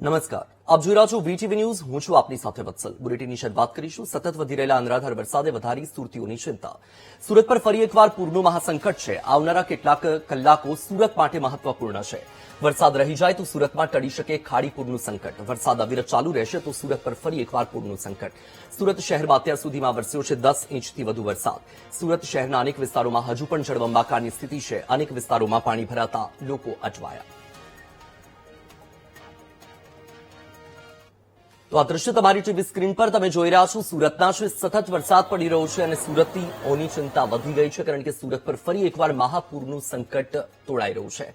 નમસ્કાર, આપ જોઈ રહ્યા છો વીટીવી ન્યૂઝ. હું છું આપની સાથે વત્સલ. બુલેટિનની શરૂઆત કરીશું. સતત વધી રહેલા અનરાધાર વરસાદે વધારી સુરતીઓની ચિંતા. સુરત પર ફરી એકવાર પૂરનું મહાસંકટ છે. આવનારા કેટલાક કલાકો સુરત માટે મહત્વપૂર્ણ છે. વરસાદ રહી જાય તો સુરતમાં ટળી શકે ખાડી પૂરનું સંકટ. વરસાદ અવિરત ચાલુ રહેશે તો સુરત પર ફરી એકવાર પૂરનું સંકટ. સુરત શહેરમાં અત્યાર સુધીમાં વરસ્યો છે 10 ઇંચથી વધુ વરસાદ. સુરત શહેરના અનેક વિસ્તારોમાં હજુ પણ જળબંબાકારની સ્થિતિ છે. અનેક વિસ્તારોમાં પાણી ભરાતા લોકો અટવાયા. તો આ દ્રશ્ય તમારી ટીવી સ્ક્રીન પર તમે જોઈ રહ્યા છો. સુરતના છે સતત વરસાદ પડી રહ્યો છે અને સુરતીઓની ચિંતા વધી ગઈ છે, કારણ કે સુરત પર ફરી એકવાર મહાપૂરનું સંકટ તોડાઈ રહ્યું છે.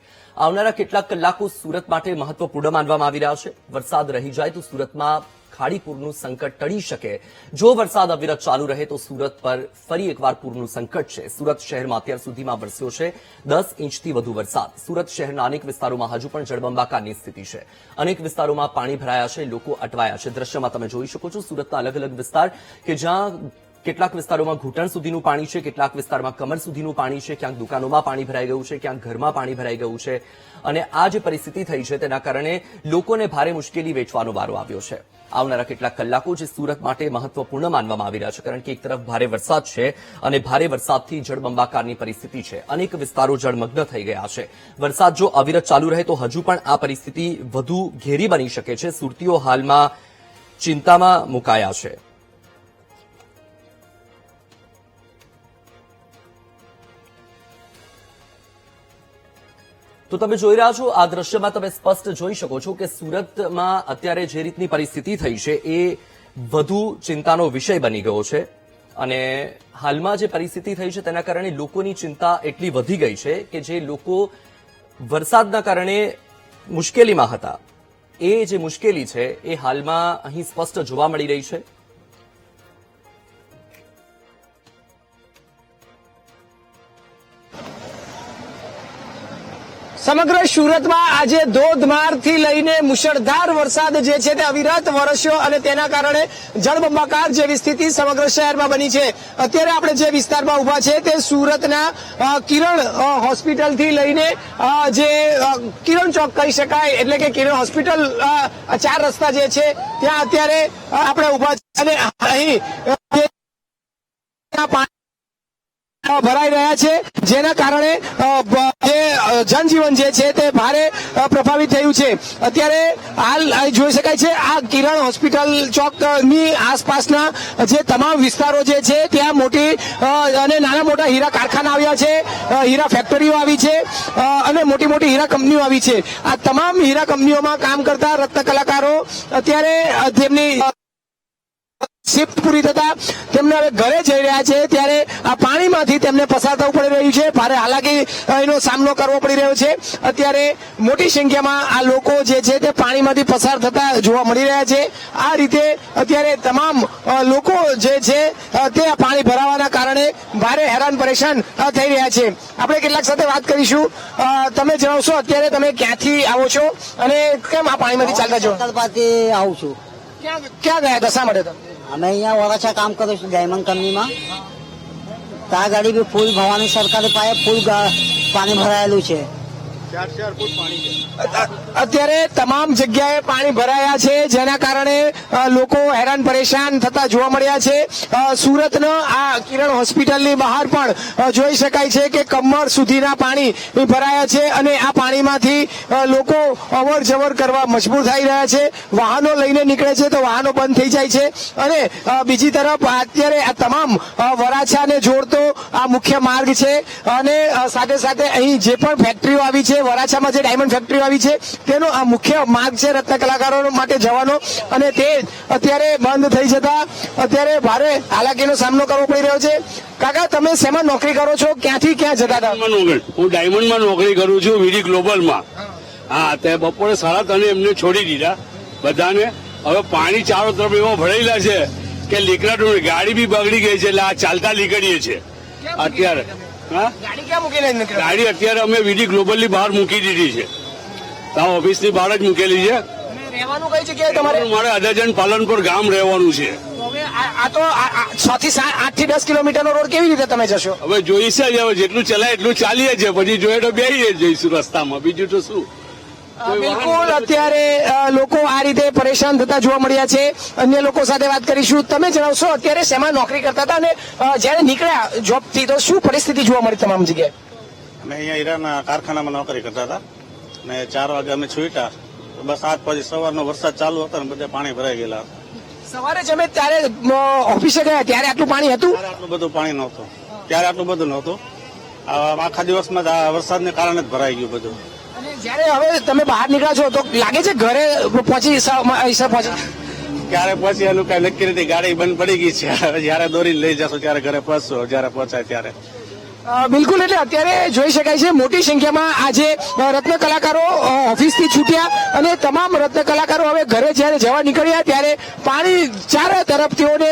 આવનારા કેટલાક કલાકો સુરત માટે મહત્વપૂર્ણ માનવામાં આવી રહ્યા છે. વરસાદ રહી જાય તો સુરતમાં ખાડીપૂરનું સંકટ ટળી શકે. જો વરસાદ અવિરત ચાલુ રહે તો સુરત પર ફરી એકવાર પૂરનું સંકટ છે. સુરત શહેરમાં અત્યાર સુધીમાં વરસ્યો છે 10 ઇંચથી વધુ વરસાદ. સુરત શહેરના અનેક વિસ્તારોમાં હજુ પણ જળબંબાકારની સ્થિતિ છે. અનેક વિસ્તારોમાં પાણી ભરાયા છે, લોકો અટવાયા છે. દ્રશ્યમાં તમે જોઈ શકો છો સુરતના અલગ અલગ વિસ્તાર કે જ્યાં કેટલાક વિસ્તારોમાં ઘૂંટણ સુધીનું પાણી છે, કેટલાક વિસ્તારમાં કમર સુધીનું પાણી છે, ક્યાંક દુકાનોમાં પાણી ભરાઈ ગયું છે, ક્યાંક ઘરમાં પાણી ભરાઈ ગયું છે. અને આ જે પરિસ્થિતિ થઈ છે તેના કારણે લોકોને ભારે મુશ્કેલી વેઠવાનો વારો આવ્યો છે. આવનારા કેટલાક કલાકો જે સુરત માટે મહત્વપૂર્ણ માનવામાં આવી રહ્યા છે, કારણ કે એક તરફ ભારે વરસાદ છે અને ભારે વરસાદથી જળબંબાકારની પરિસ્થિતિ છે. અનેક વિસ્તારો જળમગ્ન થઈ ગયા છે. વરસાદ જો અવિરત ચાલુ રહે તો હજુ પણ આ પરિસ્થિતિ વધુ ઘેરી બની શકે છે. સુરતીઓ હાલમાં ચિંતામાં મુકાયા છે. તો તમે જોઈ રહ્યા છો, આ દ્રશ્યમાં તમે સ્પષ્ટ જોઈ શકો છો કે સુરતમાં અત્યારે જે રીતની પરિસ્થિતિ થઈ છે એ વધુ ચિંતાનો વિષય બની ગયો છે. અને હાલમાં જે પરિસ્થિતિ થઈ છે તેના કારણે લોકોની ચિંતા એટલી વધી ગઈ છે કે જે લોકો વરસાદના કારણે મુશ્કેલીમાં હતા, એ જે મુશ્કેલી છે એ હાલમાં અહીં સ્પષ્ટ જોવા મળી રહી છે. સમગ્ર સુરતમાં આજે ધોધમારથી લઈને મુશળધાર વરસાદ જે છે તે અવિરત વરસ્યો અને તેના કારણે જળબંબાકાર જેવી સ્થિતિ સમગ્ર શહેરમાં બની છે. અત્યારે આપણે જે વિસ્તારમાં ઉભા છે તે સુરતના કિરણ હોસ્પિટલથી લઈને જે કિરણ ચોક કહી શકાય, એટલે કે કિરણ હોસ્પિટલ 4 રસ્તા જે છે ત્યાં અત્યારે આપણે ઉભા છે અને અહીં ભરાઈ રહ્યા છે, જેના કારણે જે જનજીવન જે છે તે ભારે પ્રભાવિત થયું છે. અત્યારે હાલ જોઈ શકાય છે આ કિરણ હોસ્પિટલ ચોકની આસપાસના જે તમામ વિસ્તારો જે છે ત્યાં મોટી અને નાના મોટા હીરા કારખાના આવ્યા છે, હીરા ફેક્ટરીઓ આવી છે અને મોટી મોટી હીરા કંપનીઓ આવી છે. આ તમામ હીરા કંપનીઓમાં કામ કરતા રત્ન કલાકારો અત્યારે તેમની શિફ્ટ પૂરી થતા તેમને હવે ઘરે જઈ રહ્યા છે, ત્યારે આ પાણીમાંથી તેમને પસાર થવું પડી રહ્યું છે. ભારે હાલાકી એનો સામનો કરવો પડી રહ્યો છે. અત્યારે મોટી સંખ્યામાં આ લોકો જે છે તે પાણીમાંથી પસાર થતા જોવા મળી રહ્યા છે. આ રીતે અત્યારે તમામ લોકો જે છે તે પાણી ભરાવાના કારણે ભારે હેરાન પરેશાન થઈ રહ્યા છે. આપણે કેટલાક સાથે વાત કરીશું. તમે જણાવશો અત્યારે તમે ક્યાંથી આવો છો અને કેમ આ પાણીમાંથી ચાલતા છો? આવું છું. ક્યાં ગયા હતા, શા માટે તમે? અમે અહીંયા વરાછા કામ કરું છું ડાયમંડ કંપનીમાં. ત્યાં ગાડી બી ફૂલ ભવાની સરકારી પાસે ફૂલ પાણી ભરાયેલું છે. અત્યારે તમામ જગ્યાએ પાણી ભરાયા છે, જેના કારણે લોકો હેરાન પરેશાન થતા જોવા મળ્યા છે. સુરતના આ કિરણ હોસ્પિટલની બહાર પણ જોઈ શકાય છે કે કમર સુધીના પાણી ભરાયા છે અને આ પાણીમાંથી લોકો અવર જવર કરવા મજબૂર થઈ રહ્યા છે. વાહનો લઈને નીકળે છે તો વાહનો બંધ થઈ જાય છે અને બીજી તરફ અત્યારે આ તમામ વરાછાને જોડતો આ મુખ્ય માર્ગ છે અને સાથે સાથે અહીં જે પણ ફેક્ટરીઓ આવી છે, વરાછામાં જે ડાયમંડ ફેક્ટરી આવી છે તેનો આ મુખ્ય માર્ગ છે રત્ન કલાકારો માટે જવાનો, અને તે અત્યારે બંધ થઈ જતા અત્યારે ભારે હાલાકીનો સામનો કરવો પડી રહ્યો છે. કાકા, તમે શેમાં નોકરી કરો છો, ક્યાંથી ક્યાં જતા હતા? હું ડાયમંડમાં નોકરી કરું છું, વીડી ગ્લોબલમાં. હા, તે બપોરે 3:30 એમને છોડી દીધા બધાને. હવે પાણી ચારો તરફ એવા ભરેલા છે કે લીકડા ગાડી બી બગડી ગઈ છે, એટલે આ ચાલતા નીકળીએ છીએ અત્યારે. ગાડી ક્યાં મૂકીને નીકળ્યા? ગાડી અત્યારે અમે વીડી ગ્લોબલની બહાર મૂકી દીધી છે, ઓફિસની બહાર જ મૂકેલી છે. રહેવાનું કઈ જગ્યાએ તમારે? મારે અડાજણ પાલનપુર ગામ રહેવાનું છે. આ તો 6 થી 8 થી 10 કિલોમીટરનો રોડ કેવી રીતે તમે જશો? હવે જોઈશે જ, હવે જેટલું ચલાય એટલું ચાલીએ છે, પછી જોઈએ તો બેસીએ જઈશું રસ્તામાં, બીજું તો શું. બિલકુલ અત્યારે લોકો આ રીતે પરેશાન થતા જોવા મળ્યા છે. અન્ય લોકો સાથે વાત કરીશું. તમે જણાવશો અત્યારે શેમાં નોકરી કરતા હતા અને જયારે નીકળ્યા જોબથી તો શું પરિસ્થિતિ જોવા મળી તમામ જગ્યાએ? અમે અહીંયા હીરાના કારખાનામાં નોકરી કરતા હતા ને 4 વાગે અમે છૂટ્યા બસ 8 પછી સવારનો વરસાદ ચાલુ હતો ને બધે પાણી ભરાઈ ગયેલા હતા. સવારે જમે ત્યારે ઓફિસે ગયા ત્યારે આટલું પાણી હતું? ત્યારે આટલું બધું પાણી નહોતું, ત્યારે આટલું બધું નહોતું. આખા દિવસમાં જ આ વરસાદને કારણે જ ભરાઈ ગયું બધું. અને જયારે હવે તમે બહાર નીકળ્યા છો તો લાગે છે ઘરે પહોંચી ક્યારે પહોંચી એનું કઈ નક્કી નથી. ગાડી બંધ પડી ગઈ છે. હવે જયારે દોરીને લઈ જશો ત્યારે ઘરે પહોંચશો, જયારે પહોંચાય ત્યારે. બિલકુલ એટલે અત્યારે જોઈ શકાય છે મોટી સંખ્યામાં આજે રત્ન કલાકારો ઓફિસથી છૂટ્યા અને તમામ રત્ન કલાકારો હવે ઘરે જયારે જવા નીકળ્યા ત્યારે પાણી ચારે તરફ તેઓને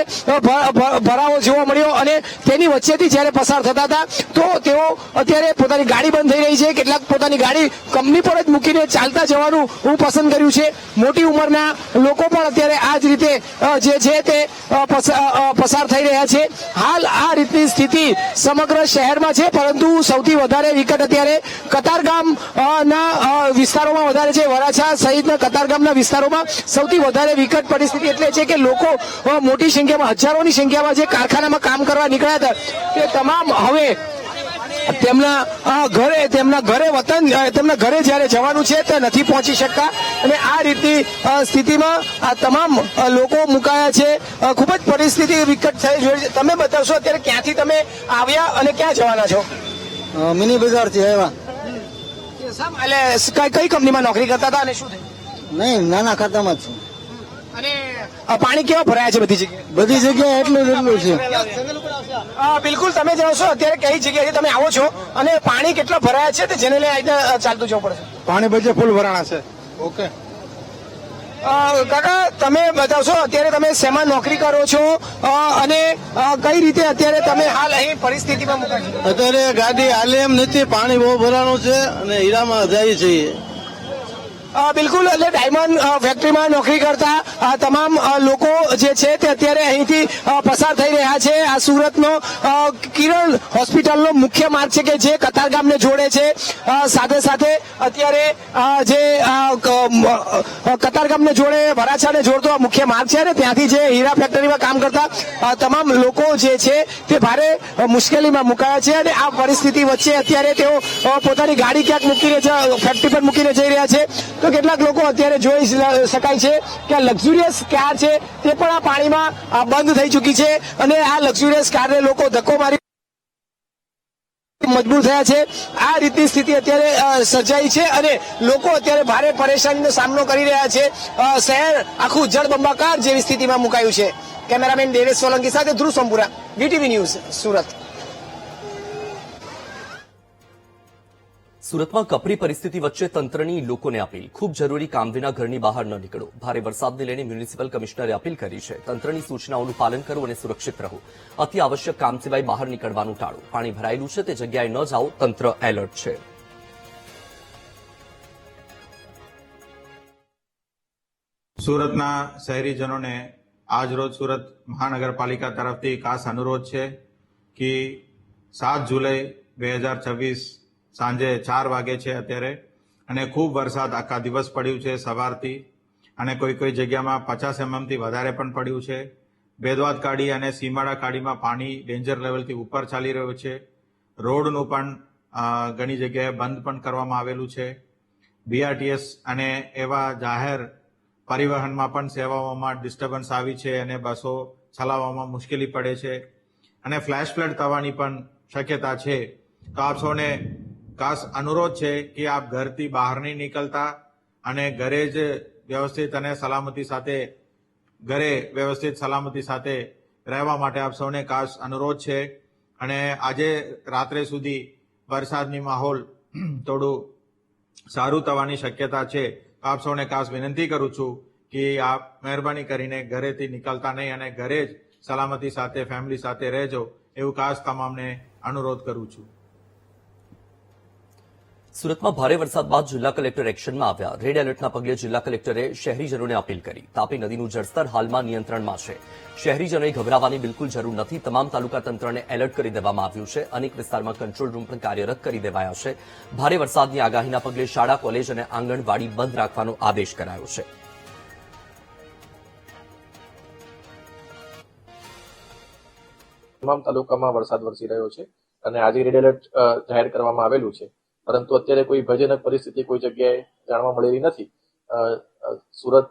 ભરાવો જોવા મળ્યો અને તેની વચ્ચેથી જયારે પસાર થતા હતા તો તેઓ અત્યારે પોતાની ગાડી બંધ થઈ રહી છે. કેટલાક પોતાની ગાડી કંપની પર જ મૂકીને ચાલતા જવાનું પસંદ કર્યું છે. મોટી ઉંમરના લોકો પણ અત્યારે આ જ રીતે જે છે તે પસાર થઈ રહ્યા છે. હાલ આ રીતની સ્થિતિ સમગ્ર શહેરમાં છે પરંતુ સૌથી વધારે વિકટ અત્યારે કતારગામ ના વિસ્તારોમાં વધારે છે. વરાછા સહિતના કતારગામના વિસ્તારોમાં સૌથી વધારે વિકટ પરિસ્થિતિ એટલે છે કે લોકો મોટી સંખ્યામાં હજારોની સંખ્યામાં જે કારખાનામાં કામ કરવા નીકળ્યા હતા તે તમામ હવે તેમના ઘરે વતન તેમના ઘરે જયારે જવાનું છે તે નથી પહોંચી શકતા અને આ રીતની સ્થિતિમાં આ તમામ લોકો મુકાયા છે. ખૂબ જ પરિસ્થિતિ વિકટ થઈ જોઈ છે. તમે બતાવશો અત્યારે ક્યાંથી તમે આવ્યા અને ક્યાં જવાના છો? મિની બજાર થી આવ્યા. એટલે કઈ કંપનીમાં નોકરી કરતા હતા અને શું થયું? નહીં, નાના ખાતામાં જ છું. અને પાણી કેવા ભરાયા છે બધી જગ્યાએ? બધી જગ્યાએ એટલું છે. બિલકુલ તમે જણાવશો અત્યારે કઈ જગ્યાએ તમે આવો છો અને પાણી કેટલા ભરાયા છે તે જેને લઈને ચાલતું જવું પડશે? પાણી બધે ફૂલ ભરાણા છે. ઓકે કાકા તમે બતાવશો અત્યારે તમે શેમાં નોકરી કરો છો અને કઈ રીતે અત્યારે તમે હાલ અહીં પરિસ્થિતિમાં મુકાય? અત્યારે ગાડી હાલે એમ નથી, પાણી બહુ ભરાણું છે અને હીરામાં જાય છે. બિલકુલ એટલે ડાયમંડ ફેક્ટરીમાં નોકરી કરતા તમામ લોકો જે છે તે અત્યારે અહીંથી પસાર થઈ રહ્યા છે. આ સુરતનો કિરણ હોસ્પિટલનો મુખ્ય માર્ગ છે કે જે કતારગામને જોડે છે. સાથે સાથે અત્યારે જે કતારગામને જોડે વરાછાને જોડતો આ મુખ્ય માર્ગ છે અને ત્યાંથી જે હીરા ફેક્ટરીમાં કામ કરતા તમામ લોકો જે છે તે ભારે મુશ્કેલીમાં મુકાયા છે અને આ પરિસ્થિતિ વચ્ચે અત્યારે તેઓ પોતાની ગાડી ક્યાંક મૂકીને ફેક્ટરી પર મૂકીને જઈ રહ્યા છે. તો કેટલાક લોકો અત્યારે જોઈ શકાય છે કે લક્ઝુરિયસ કાર છે તે પણ આ પાણીમાં બંધ થઈ ચૂકી છે અને આ લક્ઝુરિયસ કારને લોકો ધક્કો મારી મજબૂર થયા છે. આ રીતની સ્થિતિ અત્યારે સર્જાઈ છે અને લોકો અત્યારે ભારે પરેશાનીનો સામનો કરી રહ્યા છે. શહેર આખું જળબંબાકાર જેવી સ્થિતિમાં મુકાયું છે. કેમેરામેન દેવેશ સોલંકી સાથે ધ્રુવ સોમપુરા, વીટીવી ન્યૂઝ, સુરત. સુરતમાં કપરી પરિસ્થિતિ વચ્ચે તંત્રની લોકોને અપીલ. ખૂબ જરૂરી કામ વિના ઘરની બહાર ન નીકળો. ભારે વરસાદને લઈને મ્યુનિસિપલ કમિશનરે અપીલ કરી છે. તંત્રની સૂચનાઓનું પાલન કરો અને સુરક્ષિત રહો. અતિ આવશ્યક કામ સિવાય બહાર નીકળવાનું ટાળો. પાણી ભરાયેલું છે તે જગ્યાએ ન જાઓ. તંત્ર એલર્ટ છે. સુરતના શહેરીજનોને આજરોજ સુરત મહાનગરપાલિકા તરફથી ખાસ અનુરોધ છે કે 7 જુલાઈ 2026 સાંજે 4 વાગે છે અત્યારે અને ખૂબ વરસાદ આખા દિવસ પડ્યું છે સવારથી અને કોઈ જગ્યામાં 50 mm થી વધારે પણ પડ્યું છે. બેદવાદ કાડી અને સીમાડા કાડીમાં પાણી ડેન્જર લેવલથી ઉપર ચાલી રહ્યું છે. રોડનું પણ ઘણી જગ્યાએ બંધ પણ કરવામાં આવેલું છે. બીઆરટીએસ અને એવા જાહેર પરિવહનમાં પણ સેવાઓમાં ડિસ્ટર્બન્સ આવી છે અને બસો ચલાવવામાં મુશ્કેલી પડે છે અને ફ્લેશ ફ્લડ થવાની પણ શક્યતા છે. તો આપ સૌને ખાસ અનુરોધ છે કે આપ ઘરથી બહાર નહીં નીકળતા અને ઘરે જ વ્યવસ્થિત અને સલામતી સાથે રહેવા માટે આપ સૌને ખાસ અનુરોધ છે. અને આજે રાત્રે સુધી વરસાદની માહોલ થોડું સારું થવાની શક્યતા છે. આપ સૌને ખાસ વિનંતી કરું છું કે આપ મહેરબાની કરીને ઘરેથી નીકળતા નહીં અને ઘરે જ સલામતી સાથે ફેમિલી સાથે રહેજો એવું ખાસ તમામને અનુરોધ કરું છું. સુરતમાં ભારે વરસાદ બાદ જિલ્લા કલેક્ટર એક્શનમાં આવ્યા. રેડ એલર્ટના પગલે જિલ્લા કલેક્ટરે શહેરીજનોને અપીલ કરી. તાપી નદીનું જળસ્તર હાલમાં નિયંત્રણમાં છે. શહેરીજનોએ ગભરાવાની બિલકુલ જરૂર નથી. તમામ તાલુકા તંત્રને એલર્ટ કરી દેવામાં આવ્યું છે. અનેક વિસ્તારમાં કંટ્રોલ રૂમ પણ કાર્યરત કરી દેવાયા છે. ભારે વરસાદની આગાહીના પગલે શાળા, કોલેજ અને આંગણવાડી બંધ રાખવાનો આદેશ કરાયો છે. તમામ તાલુકામાં વરસાદ વરસી રહ્યો છે અને આજે રેડ એલર્ટ જાહેર કરવામાં આવેલું છે, પરંતુ અત્યારે કોઈ ભયજનક પરિસ્થિતિ કોઈ જગ્યાએ જાણવા મળેલી નથી. સુરત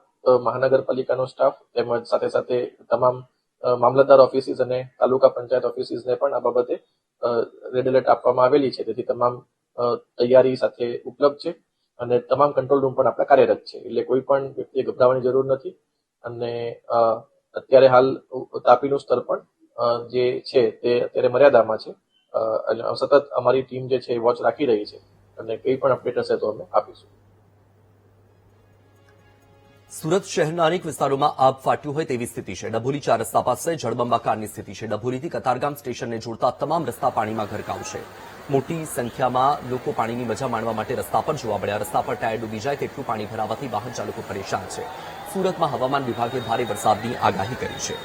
મહાનગરપાલિકાનો સ્ટાફ તેમજ સાથે સાથે તમામ મામલતદાર ઓફિસીસ અને તાલુકા પંચાયત ઓફિસીસને પણ આ બાબતે રેડ એલર્ટ આપવામાં આવેલી છે. તેથી તમામ તૈયારી સાથે ઉપલબ્ધ છે અને તમામ કંટ્રોલ રૂમ પણ આપણા કાર્યરત છે. એટલે કોઈ પણ વ્યક્તિએ ગભરાવાની જરૂર નથી. અને અત્યારે હાલ તાપીનું સ્તર પણ જે છે તે અત્યારે મર્યાદામાં છે. સતત અમારી ટીમ જે છે વોચ રાખી રહી છે અને કંઈ પણ અપડેટ હશે તો અમે આપીશું. સુરત શહેરના અનેક વિસ્તારોમાં આબ ફાટ્યું હોય તેવી સ્થિતિ છે. ડભોલી 4 રસ્તા પાસે જળબંબાકારની સ્થિતિ છે. ડભોલીથી કતારગામ સ્ટેશનને જોડતા તમામ રસ્તા પાણીમાં ગરકાવ છે. મોટી સંખ્યામાં લોકો પાણીની મજા માણવા માટે રસ્તા પર જોવા મળ્યા. રસ્તા પર ટાયર ડૂબી જાય તેટલું પાણી ભરાવાથી વાહન ચાલકો પરેશાન છે. સુરતમાં હવામાન વિભાગે ભારે વરસાદની આગાહી કરી છે.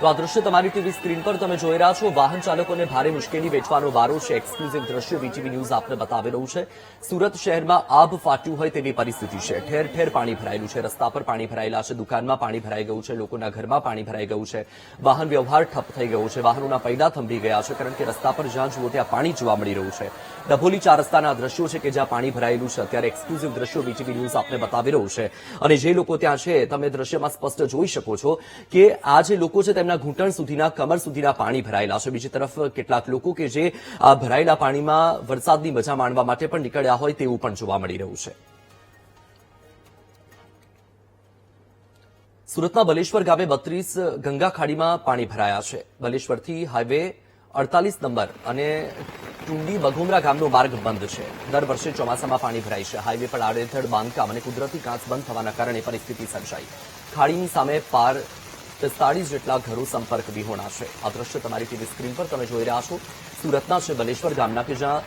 તો આ દ્રશ્ય તમારી ટીવી સ્ક્રીન પર તમે જોઈ રહ્યા છો. વાહન ચાલકોને ભારે મુશ્કેલી વેઠવાનો વારો છે. એક્સક્લુઝિવ દ્રશ્ય વીટીવી ન્યૂઝ આપને બતાવી રહ્યું છે. સુરત શહેરમાં આબ ફાટ્યું હોય તેવી પરિસ્થિતિ છે. ઠેર ઠેર પાણી ભરાયેલું છે. રસ્તા પર પાણી ભરાયેલા છે. દુકાનમાં પાણી ભરાઈ ગયું છે. લોકોના ઘરમાં પાણી ભરાઈ ગયું છે. વાહન વ્યવહાર ઠપ થઈ ગયો છે. વાહનોના પૈડા થંભી ગયા છે, કારણ કે રસ્તા પર જ્યાં જુઓ ત્યાં પાણી જોવા મળી રહ્યું છે. ડભોલી 4 રસ્તાના દ્રશ્યો છે કે જ્યાં પાણી ભરાયેલું છે. અત્યારે એક્સક્લુઝિવ દ્રશ્યો વીટીવી ન્યૂઝ આપને બતાવી રહ્યું છે. અને જે લોકો ત્યાં છે તમે દ્રશ્યમાં સ્પષ્ટ જોઈ શકો છો કે આ જે લોકો છે તેમના ઘૂંટણ સુધીના, કમર સુધીના પાણી ભરાયેલા છે. બીજી તરફ કેટલાક લોકો કે જે આ ભરાયેલા પાણીમાં વરસાદની મજા માણવા માટે પણ નીકળ્યા હોય તેવું પણ જોવા મળી રહ્યું છે. સુરતના બલેશ્વર ગામે 32 ગંગા ખાડીમાં પાણી ભરાયા છે. બલેશ્વરથી હાઈવે 48 નંબર અને ટુંડી બઘુમરા ગામનો માર્ગ બંધ છે. દર વર્ષે ચોમાસામાં પાણી ભરાય છે. હાઈવે પર આડેધડ બાંધકામ અને કુદરતી કાંચ બંધ થવાના કારણે પરિસ્થિતિ સર્જાઈ. ખાડીની સામે પાર 45 જેટલા ઘરો સંપર્ક વિહોણા છે. આ દ્રશ્ય તમારી ટીવી સ્ક્રીન પર તમે જોઈ રહ્યા છો. સુરતના છે બલેશ્વર ગામના કે જ્યાં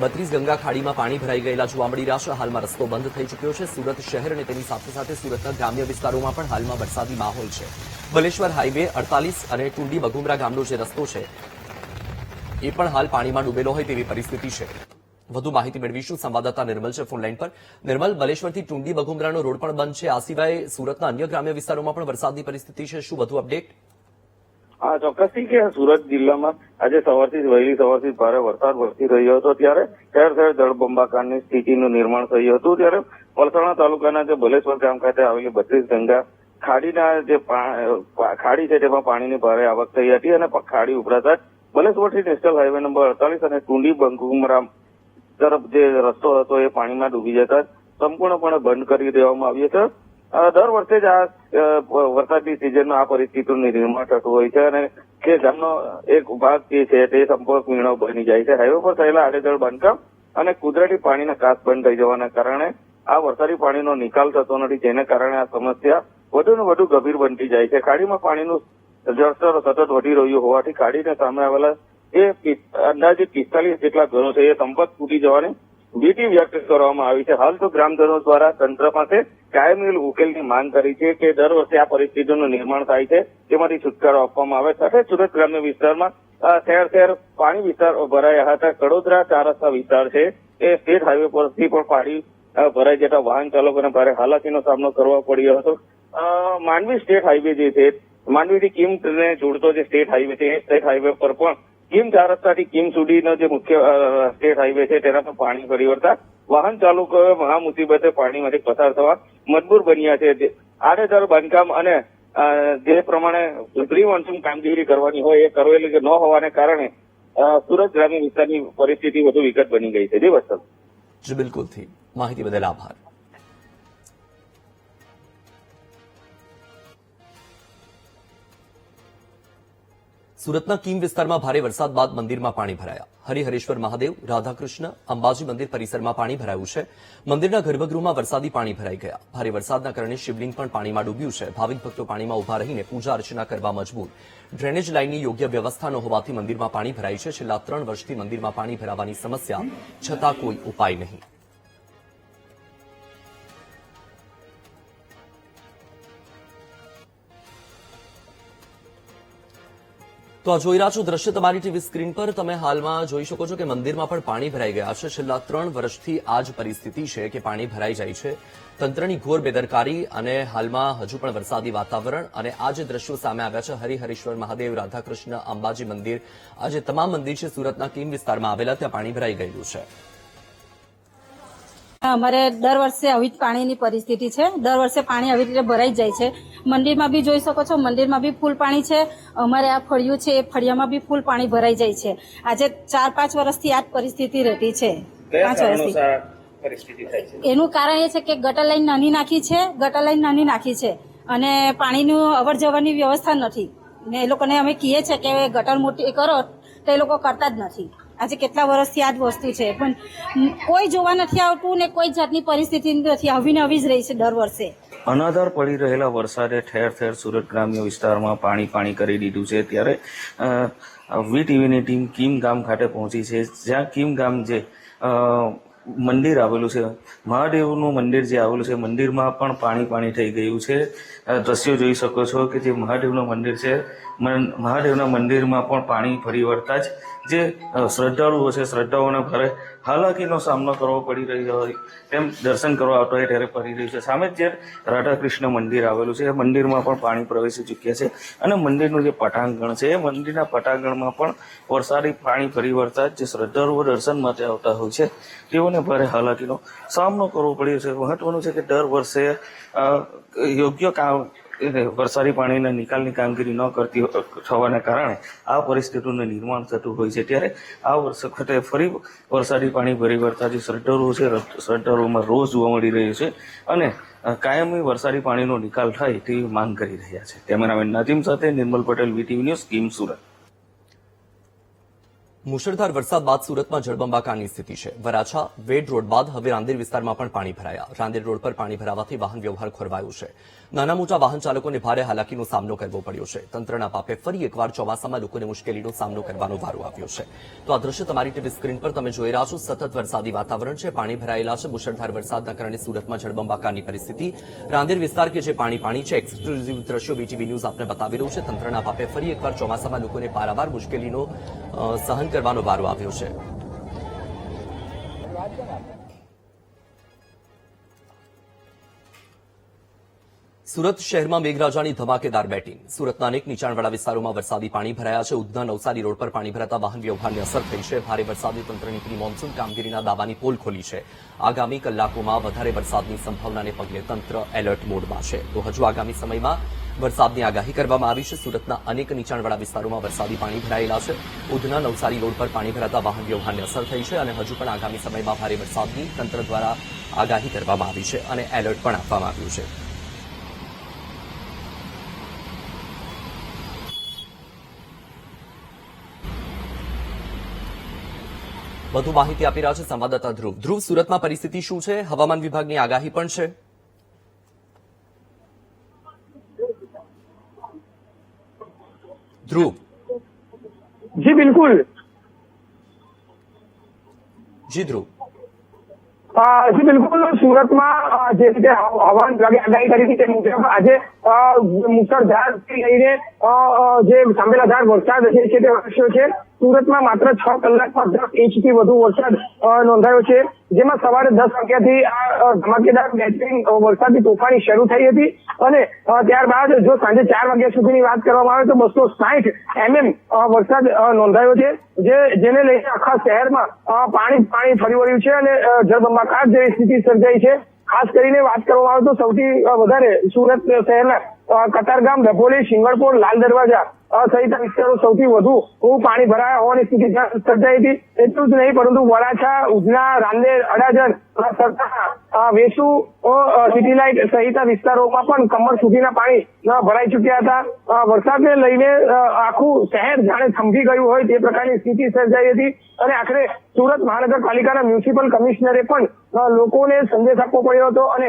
32 ગંગા ખાડીમાં પાણી ભરાઈ ગયેલા જોવા મળી રહ્યા છે. હાલમાં રસ્તો બંધ થઈ ચૂક્યો છે. સુરત શહેર અને તેની સાથે સાથે સુરતના ગ્રામ્ય વિસ્તારોમાં પણ હાલમાં વરસાદી માહોલ છે. બલેશ્વર હાઈવે 48 અને ટુંડી બઘુમરા ગામનો જે રસ્તો છે એ પણ હાલ પાણીમાં ડૂબેલો હોય તેવી પરિસ્થિતિ છે. વધુ માહિતી મેળવીશું. સંવાદદાતા નિર્મલ છે ફોનલાઈન પર. નિર્મલ, બલેશ્વરથી ટુંડી બઘુમરાનો રોડ પણ બંધ છે. આ સિવાય સુરતના અન્ય ગ્રામ્ય વિસ્તારોમાં પણ વરસાદની પરિસ્થિતિ છે. શું વધુ અપડેટ? હા, ચોક્કસથી કે સુરત જિલ્લામાં આજે વહેલી સવારથી ભારે વરસાદ વરસી રહ્યો હતો, ત્યારે ઠેર ઠેર જળબંબાકારની સ્થિતિનું નિર્માણ થયું હતું. ત્યારે વલસાડ તાલુકાના જે બલેશ્વર ગામ ખાતે આવેલી 32 ગંગા ખાડીના જે ખાડી છે તેમાં પાણીની ભારે આવક થઈ હતી અને ખાડી ઉભરાતા બલેશ્વરથી નેશનલ હાઈવે નંબર 48 અને ટુંડી બઘુમરા તરફ જે રસ્તો હતો એ પાણીમાં ડૂબી જતા સંપૂર્ણપણે બંધ કરી દેવામાં આવ્યો છે. દર વર્ષે જ આ વરસાદની સિઝનમાં આ પરિસ્થિતિનું નિર્માણ થતું હોય છે અને કે ગામનો એક ભાગ જે છે તે સંપર્ક વિણો બની જાય છે. હાઈવે પર થયેલા આડેધડ બાંધકામ અને કુદરતી પાણીના કાચ બંધ થઈ જવાના કારણે આ વરસાદી પાણીનો નિકાલ થતો નથી, જેને કારણે આ સમસ્યા વધુ ને વધુ ગંભીર બનતી જાય છે. ખાડીમાં પાણીનું જળસ્તર સતત વધી રહ્યું હોવાથી ખાડીને સામે આવેલા એ અંદાજે 45 જેટલા ઘરો છે એ સંપર્ક તૂટી જવાની ભીતિ વ્યક્ત કરવામાં આવી છે. હાલ તો ગ્રામજનો દ્વારા તંત્ર પાસે કાયમી ઉકેલની માંગ કરી છે કે દર વર્ષે આ પરિસ્થિતિનું નિર્માણ થાય છે તેમાંથી છુટકારો આપવામાં આવે. સાથે સુરત ગ્રામ્ય વિસ્તારમાં ઠેર ઠેર પાણી વિસ્તારો ભરાયા હતા. કડોદરા 4 રસ્તા વિસ્તાર છે એ સ્ટેટ હાઈવે પરથી પણ પાણી ભરાઈ જતા વાહન ચાલકોને ભારે હાલાકીનો સામનો કરવો પડ્યો હતો. માંડવી સ્ટેટ હાઈવે જે છે, માંડવીથી કિમને જોડતો જે સ્ટેટ હાઈવે છે એ સ્ટેટ હાઈવે પર પણ કિમ 4 રસ્તાથી કિમ સુધીનો જે મુખ્ય સ્ટેટ હાઈવે છે તેના પર પાણી ફરી વળતા વાહન ચાલકોએ મહા મુસીબતે પાણીમાંથી પસાર થવા મજબૂર બન્યા છે. આડેધડ બાંધકામ અને જે પ્રમાણે પ્રી મોન્સૂન કામગીરી કરવાની હોય એ કરેલી ન હોવાને કારણે સુરત ગ્રામ્ય વિસ્તારની પરિસ્થિતિ વધુ વિકટ બની ગઈ છે. જી વત્સલ. જી બિલકુલથી. માહિતી બદલ આભાર. સુરતના કીમ વિસ્તારમાં ભારે વરસાદ બાદ મંદિરમાં પાણી ભરાયા. હરિહરેશ્વર મહાદેવ, રાધાકૃષ્ણ, અંબાજી મંદિર પરિસરમાં પાણી ભરાયું છે. મંદિરના ગર્ભગૃહમાં વરસાદી પાણી ભરાઈ ગયા. ભારે વરસાદના કારણે શિવલિંગ પણ પાણીમાં ડૂબ્યું છે. ભાવિક ભક્તો પાણીમાં ઉભા રહીને પૂજા અર્ચના કરવા મજબૂર. ડ્રેનેજ લાઇનની યોગ્ય વ્યવસ્થા ન હોવાથી મંદિરમાં પાણી ભરાય છે. છેલ્લા 3 વર્ષથી મંદિરમાં પાણી ભરાવાની સમસ્યા છતાં કોઈ ઉપાય નહીં. તો આ જોઈ રહ્યા છો દ્રશ્ય તમારી ટીવી સ્ક્રીન પર. તમે હાલમાં જોઈ શકો છો કે મંદિરમાં પણ પાણી ભરાઈ ગયા છે. છેલ્લા 3 વર્ષથી આ જ પરિસ્થિતિ છે કે પાણી ભરાઈ જાય છે. તંત્રની ઘોર બેદરકારી અને હાલમાં હજુ પણ વરસાદી વાતાવરણ અને આ જે દ્રશ્યો સામે આવ્યા છે હરિહરેશ્વર મહાદેવ, રાધાકૃષ્ણ, અંબાજી મંદિર, આ જે તમામ મંદિર છે સુરતના કીમ વિસ્તારમાં આવેલા, ત્યાં પાણી ભરાઈ ગયેલું છે. અમારે દર વર્ષે આવી જ પાણીની પરિસ્થિતિ છે. દર વર્ષે પાણી આવી રીતે ભરાઈ જાય છે. મંદિરમાં બી જોઈ શકો છો, મંદિરમાં બી ફૂલ પાણી છે. અમારે આ ફળિયું છે એ ફળિયામાં બી ફૂલ પાણી ભરાઈ જાય છે. આજે 4-5 વર્ષથી આ જ પરિસ્થિતિ રહેતી છે. 5 વર્ષથી એનું કારણ એ છે કે ગટર લાઈન નાની નાખી છે અને પાણીનું અવર જવરની વ્યવસ્થા નથી. ને એ લોકોને અમે કહીએ છીએ કે ગટર મોટી કરો તો એ લોકો કરતા જ નથી. આજે કેટલા વર્ષથી આ જ વસ્તુ છે પણ કોઈ જોવા નથી આવતું ને કોઈ જાતની પરિસ્થિતિ નથી. આવીને આવી જ રહી છે દર વર્ષે. અનાધાર પડી રહેલા વરસાદે ઠેર ઠેર સુરત ગ્રામ્ય વિસ્તારમાં પાણી કરી દીધું છે. ત્યારે વીટીવીની ટીમ કીમ ગામ ખાતે પહોંચી છે, જ્યાં કીમ ગામ જે મંદિર આવેલું છે, મહાદેવનું મંદિર જે આવેલું છે, મંદિરમાં પણ પાણી થઈ ગયું છે. દ્રશ્યો જોઈ શકો છો કે જે મહાદેવનું મંદિર છે, મહાદેવના મંદિરમાં પણ પાણી ફરી વળતા જ જે શ્રદ્ધાળુઓ છે, શ્રદ્ધાળુઓને ભારે હાલાકીનો સામનો કરવો પડી રહ્યો હોય તેમ દર્શન કરવા આવતા હોય ત્યારે પડી રહ્યું છે. સામે જે રાધાકૃષ્ણ મંદિર આવેલું છે, એ મંદિરમાં પણ પાણી પ્રવેશી ચૂક્યા છે અને મંદિરનું જે પટાંગણ છે, એ મંદિરના પટાંગણમાં પણ વરસાદી પાણી ફરી વળતા જ જે શ્રદ્ધાળુઓ દર્શન માટે આવતા હોય છે તેઓને ભારે હાલાકીનો સામનો કરવો પડ્યો છે. મહત્વનું છે કે દર વર્ષે યોગ્ય વરસાદી પાણીના નિકાલની કામગીરી ન કરતી થવાના કારણે આ પરિસ્થિતિનું નિર્માણ થતું હોય છે. ત્યારે આ વખતે ફરી વરસાદી પાણી ભરી વળતા જે શ્રદ્ધાળુઓ છે, શ્રદ્ધાળુઓમાં રોષ જોવા મળી રહ્યો છે અને કાયમી વરસાદી પાણીનો નિકાલ થાય તેવી માંગ કરી રહ્યા છે. કેમેરામેન નાઝીમ સાથે નિર્મલ પટેલ, વીટીવી ન્યૂઝ, કીમ, સુરત. મુશળધાર વરસાદ બાદ સુરતમાં જળબંબાકારની સ્થિતિ છે. વરાછા વેડ રોડ બાદ હવે રાંદેર વિસ્તારમાં પણ પાણી ભરાયા. રાંદેર રોડ પર પાણી ભરાવાથી વાહન વ્યવહાર ખોરવાયો છે. નાના મોટા વાહન ચાલકોને ભારે હાલાકીનો સામનો કરવો પડ્યો છે. તંત્રના પાપે ફરી એકવાર ચોમાસામાં લોકોને મુશ્કેલીનો સામનો કરવાનો વારો આવ્યો છે. તો આ દ્રશ્ય તમારી ટીવી સ્ક્રીન પર તમે જોઈ રહ્યા છો. સતત વરસાદી વાતાવરણ છે, પાણી ભરાયેલા છે. મુશળધાર વરસાદના કારણે સુરતમાં જળબંબાકારની પરિસ્થિતિ. રાંદેર વિસ્તાર કે જે પાણી છે, એક્સક્લુઝિવ દ્રશ્યો વીટીવી ન્યૂઝ આપને બતાવી રહ્યું છે. તંત્રના પાપે ફરી એકવાર ચોમાસામાં લોકોને પારાવાર મુશ્કેલીનો સહન કરવાનો વારો આવ્યો છે. સુરત શહેરમાં મેઘરાજાની ધમાકેદાર બેટિંગ. સુરતના અનેક નીચાણવાળા વિસ્તારોમાં વરસાદી પાણી ભરાયા છે. ઉધના નવસારી રોડ પર પાણી ભરાતા વાહન વ્યવહારને અસર થઈ છે. ભારે વરસાદી તંત્રની પ્રી મોન્સૂન કામગીરીના દાવાની પોલ ખોલી છે. આગામી કલાકોમાં વધારે વરસાદની સંભાવનાને પગલે તંત્ર એલર્ટ મોડમાં છે. તો હજુ આગામી સમયમાં વરસાદની આગાહી કરવામાં આવી છે. સુરતના અનેક નીચાણવાળા વિસ્તારોમાં વરસાદી પાણી ભરાયેલા છે. ઉધના નવસારી રોડ પર પાણી ભરાતા વાહન વ્યવહારને અસર થઈ છે અને હજુ પણ આગામી સમયમાં ભારે વરસાદની તંત્ર દ્વારા આગાહી કરવામાં આવી છે અને એલર્ટ પણ આપવામાં આવ્યું છે. વધુ માહિતી આપી રહ્યા છે સંવાદદાતા ધ્રુવ. સુરતમાં પરિસ્થિતિ શું છે? હવામાન વિભાગની આગાહી પણ છે. ધ્રુવ. જી બિલકુલ. જી ધ્રુવ. જી બિલકુલ. સુરતમાં જે રીતે હવામાન વિભાગે આગાહી કરી હતી તે મુજબ આજે મુશળધારથી લઈને જે સાંભેલાધાર વરસાદ છે તે વરસ્યો છે. સુરતમાં માત્ર 6 કલાકમાં 10 ઇંચથી વધુ વરસાદ નોંધાયો છે, જેમાં સવારે 10 વાગ્યાથી આ ધમાકેદાર બેટિંગ વરસાદી તોફાની શરૂ થઈ હતી અને ત્યારબાદ જો સાંજે 4 વાગ્યા સુધીની વાત કરવામાં આવે તો 260 mm વરસાદ નોંધાયો છે, જેને લઈને આખા શહેરમાં પાણી ફરી વળ્યું છે અને જળબંબાકાર જેવી સ્થિતિ સર્જાઈ છે. ખાસ કરીને વાત કરવામાં આવે તો સૌથી વધારે સુરત શહેરના કતારગામ, ડભોલી, સિંગણપોર, લાલ દરવાજા સહિતના વિસ્તારો સૌથી વધુ પાણી ભરાયા હોવાની સ્થિતિ સર્જાઈ હતી. એટલું જ નહીં પરંતુ વરાછા, ઉધના, રાંદેર, અડાજણ, સરથાણા, વેસુ, સિટી લાઇટ સહિતના વિસ્તારોમાં પણ કમર સુધીના પાણી ભરાઈ ચુક્યા હતા. વરસાદને લઈને આખું શહેર જાણે થંભી ગયું હોય તે પ્રકારની સ્થિતિ સર્જાઈ હતી અને આખરે સુરત મહાનગરપાલિકાના મ્યુનિસિપલ કમિશનરે પણ લોકોને સંદેશ આપવો પડ્યો હતો અને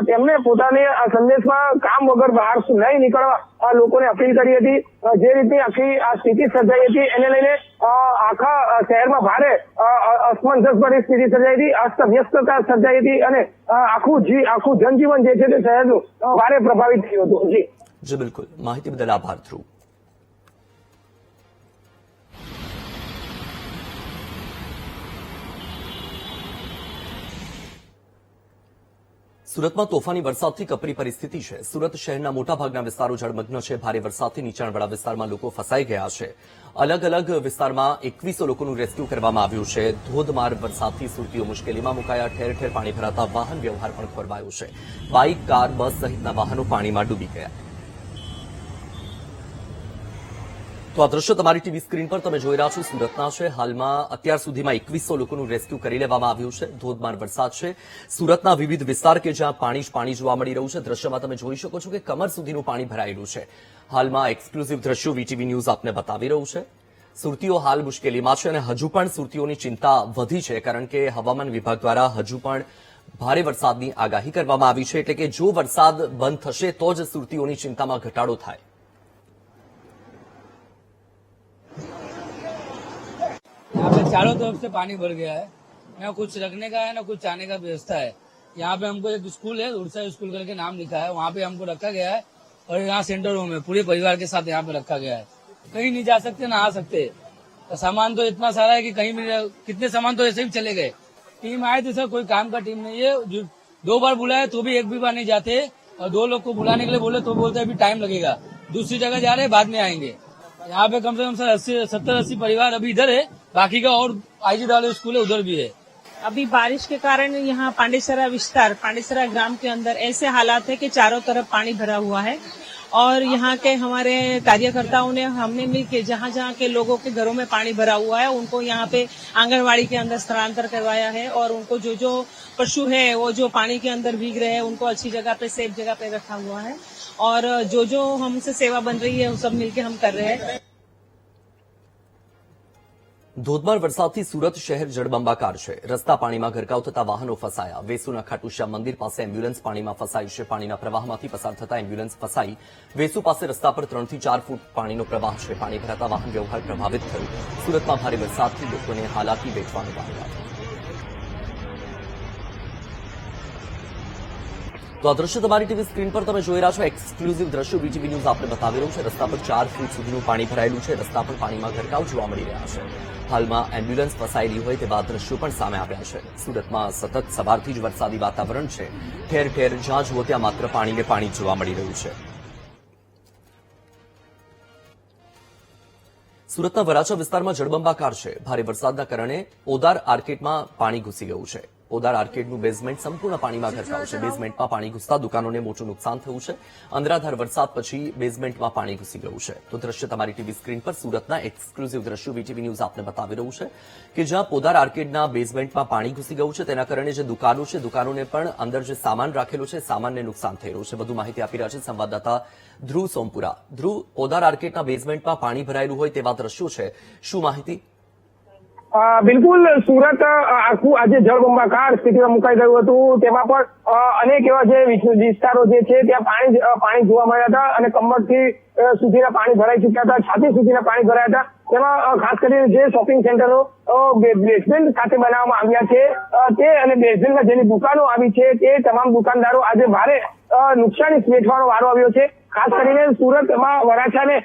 તેમને પોતાને આ સંદેશમાં કામ વગર બહાર નહીં નીકળવા લોકોને અપીલ કરી હતી. જે રીતે આખી આ સ્થિતિ સર્જાઈ હતી એને લઈને આખા શહેરમાં ભારે અસમંજસ પરિસ્થિતિ સર્જાઈ હતી, અસ્તવ્યસ્તતા સર્જાઈ હતી અને આખું જનજીવન જે છે તે શહેરનું ભારે પ્રભાવિત થયું હતું. જી બિલકુલ, માહિતી બદલ આભાર ધ્રુવ. સુરતમાં તોફાની વરસાદથી કપરી પરિસ્થિતિ છે. સુરત શહેરના મોટાભાગના વિસ્તારો જળમગ્ન છે. ભારે વરસાદથી નીચાણવાળા વિસ્તારમાં લોકો ફસાઈ ગયા છે. અલગ અલગ વિસ્તારમાં 2100 લોકોનું રેસ્ક્યુ કરવામાં આવ્યું છે. ધોધમાર વરસાદથી સુરતીઓ મુશ્કેલીમાં મુકાયા. ઠેર ઠેર પાણી ભરાતા વાહન વ્યવહાર પણ ખોરવાયો છે. બાઇક, કાર, બસ સહિતના વાહનો પાણીમાં ડૂબી ગયા. તો આ દ્રશ્યો તમારી ટીવી સ્ક્રીન પર તમે જોઈ રહ્યા છો સુરતના છે. હાલમાં અત્યાર સુધીમાં 2100 લોકોનું રેસ્ક્યુ કરી લેવામાં આવ્યું છે. ધોધમાર વરસાદ છે. સુરતના વિવિધ વિસ્તાર કે જ્યાં પાણી જ પાણી જોવા મળી રહ્યું છે. દ્રશ્યમાં તમે જોઈ શકો છો કે કમર સુધીનું પાણી ભરાયેલું છે. હાલમાં એક્સક્લુઝિવ દ્રશ્યો વીટીવી ન્યૂઝ આપને બતાવી રહ્યું છે. સુરતીઓ હાલ મુશ્કેલીમાં છે અને હજુ પણ સુરતીઓની ચિંતા વધી છે, કારણ કે હવામાન વિભાગ દ્વારા હજુ પણ ભારે વરસાદની આગાહી કરવામાં આવી છે. એટલે કે જો વરસાદ બંધ થશે તો જ સુરતીઓની ચિંતામાં ઘટાડો થાય. यहाँ पे चारों तरफ से पानी भर गया है, न कुछ रखने का है न कुछ जाने का व्यवस्था है. यहाँ पे हमको एक स्कूल है, उड़सा स्कूल करके नाम लिखा है, वहाँ पे हमको रखा गया है और यहाँ सेंटर होम है, पूरे परिवार के साथ यहाँ पे रखा गया है. कहीं नहीं जा सकते ना आ सकते. सामान तो इतना सारा है कि कहीं भी कितने सामान तो ऐसे ही चले गए. टीम आए थे सर, कोई काम का टीम नहीं है. 2 बार बुलाया तो भी एक भी बार नहीं जाते, और 2 लोग को बुलाने के लिए बोले तो बोलते अभी टाइम लगेगा, दूसरी जगह जा रहे हैं, बाद में आएंगे. यहाँ पे कम से कम सर 70-80 परिवार अभी इधर है, बाकी का और आईजी दाल स्कूल है उधर भी है. अभी बारिश के कारण यहाँ पांडेसरा विस्तार, पांडेसरा ग्राम के अंदर ऐसे हालात है कि चारों तरफ पानी भरा हुआ है, और यहाँ के हमारे कार्यकर्ताओं ने हमने मिलकर जहाँ जहाँ के लोगों के घरों में पानी भरा हुआ है उनको यहाँ पे आंगनवाड़ी के अंदर स्थलांतर करवाया है, और उनको जो पशु है वो जो पानी के अंदर भीग रहे हैं उनको अच्छी जगह पे, सेफ जगह पे रखा हुआ है, और जो हमसे सेवा बन रही है वो सब मिलके हम कर रहे हैं. ધોધમાર વરસાદથી સુરત શહેર જળબંબાકાર છે. રસ્તા પાણીમાં ગરકાવ થતા વાહનો ફસાયા. વેસુના ખાટુશ્યામ મંદિર પાસે એમ્બ્યુલન્સ પાણીમાં ફસાઈ છે. પાણીના પ્રવાહમાંથી પસાર થતા એમ્બ્યુલન્સ ફસાઈ. વેસુ પાસે રસ્તા પર 3 થી 4 ફૂટ પાણીનો પ્રવાહ છે. પાણી ભરાતા વાહન વ્યવહાર પ્રભાવિત થયો. સુરતમાં ભારે વરસાદથી લોકોને હાલાકી વેઠવાનું વાગ્યું. તો આ દ્રશ્ય તમારી ટીવી સ્ક્રીન પર તમે જોઈ રહ્યા છો. એક્સક્લુઝિવ દ્રશ્યો વીટીવી ન્યૂઝ આપને બતાવી રહ્યું છે. રસ્તા પર 4 ફૂટ સુધીનું પાણી ભરાયેલું છે. રસ્તા પર પાણીમાં ગરકાવ જોવા મળી રહ્યા છે. હાલમાં એમ્બ્યુલન્સ ફસાયેલી હોય તેવા દ્રશ્યો પણ સામે આવ્યા છે. સુરતમાં સતત સવારથી જ વરસાદી વાતાવરણ છે. ઠેર ઠેર જ્યાં જુઓ ત્યાં માત્ર પાણીને પાણી જોવા મળી રહ્યું છે. સુરતના વરાછા વિસ્તારમાં જળબંબાકાર છે. ભારે વરસાદના કારણે ઓદાર આર્કેડમાં પાણી ઘૂસી ગયું છે. ઓદાર આર્કેડનું બેઝમેન્ટ સંપૂર્ણ પાણીમાં ગરકાવ છે. બેઝમેન્ટમાં પાણી ઘૂસતા દુકાનોને મોટું નુકસાન થયું છે. અંધરાધાર વરસાદ પછી બેઝમેન્ટમાં પાણી ઘૂસી ગયું છે. તો દ્રશ્ય તમારી ટીવી સ્ક્રીન પર સુરતના એક્સક્લુઝિવ દ્રશ્યો વીટીવી ન્યૂઝ આપને બતાવી રહ્યું છે કે જ્યાં પોદાર આર્કેડના બેઝમેન્ટમાં પાણી ઘૂસી ગયું છે. તેના કારણે જે દુકાનો છે, દુકાનોને પણ અંદર જે સામાન રાખેલો છે, સામાનને નુકસાન થઈ રહ્યું છે. વધુ માહિતી આપી રહ્યા છે સંવાદદાતા ધ્રુવ સોમપુરા. ધ્રુવ, પોદાર આર્કેડના બેઝમેન્ટમાં પાણી ભરાયેલું હોય તેવા દ્રશ્યો છે, શું માહિતી? બિલકુલ, સુરત આખું આજે જળબંબાકાર સ્થિતિમાં મુકાઈ ગયું હતું. તેમાં પણ અનેક એવા જે વિસ્તારો જે છે ત્યાં પાણી જોવા મળ્યા હતા અને કમરથી સુધીના પાણી ભરાઈ ચુક્યા હતા, છાતી સુધીના પાણી ભરાયા હતા. તેમાં ખાસ કરીને જે શોપિંગ સેન્ટરો બેઝમેન્ટ સાથે બનાવવામાં આવ્યા છે તે અને બેઝમેન્ટમાં જેની દુકાનો આવી છે તે તમામ દુકાનદારો આજે ભારે નુકસાની વેઠવાનો વારો આવ્યો છે. ખાસ કરીને સુરતમાં વરાછાને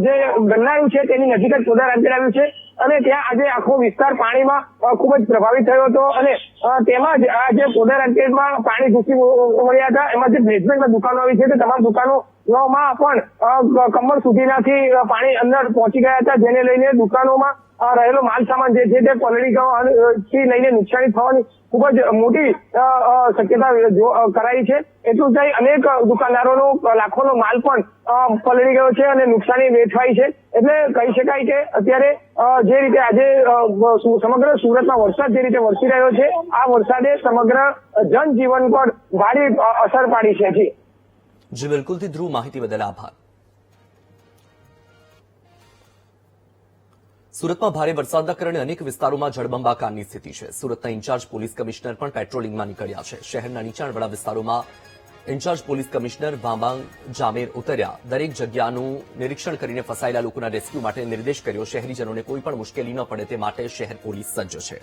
જે ગન્નાયું છે તેની નજીક જ પોદાર આર્કેડ આવ્યું છે અને ત્યાં આજે આખો વિસ્તાર પાણીમાં ખૂબ જ પ્રભાવિત થયો હતો અને તેમાં જ આ જે પોદાર આર્કેડમાં પાણી ઘૂસી વળ્યા હતા. એમાં જે બેઝમેન્ટમાં દુકાનો આવી છે તે તમામ દુકાનોમાં પણ કમર સુધીનાથી પાણી અંદર પહોંચી ગયા હતા, જેને લઈને દુકાનોમાં રહેલો માલ સામાન જે છે તે પલળી જવાથી લઈને નુકસાની થવાની ખૂબ જ મોટી શક્યતા કરાઈ છે. એટલું જ નહીં, અનેક દુકાનદારોનો લાખોનો માલ પણ પલળી ગયો છે અને નુકસાની વેઠવાઈ છે. એટલે કહી શકાય કે અત્યારે જે રીતે આજે સમગ્ર સુરતમાં વરસાદ જે રીતે વરસી રહ્યો છે, આ વરસાદે સમગ્ર જનજીવન પર ભારે અસર પાડી છે. જી બિલકુલથી ધ્રુવ, માહિતી બદલ આભાર. સુરતમાં ભારે વરસાદના કારણે અનેક વિસ્તારોમાં જળબંબાકારની સ્થિતિ છે. સુરતના ઇન્ચાર્જ પોલીસ કમિશનર પણ પેટ્રોલિંગમાં નીકળ્યા છે. શહેરના નીચાણવાળા વિસ્તારોમાં ઇન્ચાર્જ પોલીસ કમિશનર વામાંગ જામેર ઉતર્યા દરેક જગ્યાનું નિરીક્ષણ કરીને ફસાયેલા લોકોના રેસ્ક્યુ માટે નિર્દેશ કર્યો. શહેરીજનોને કોઈ પણ મુશ્કેલી ન પડે તે માટે શહેર પોલીસ સજ્જ છે.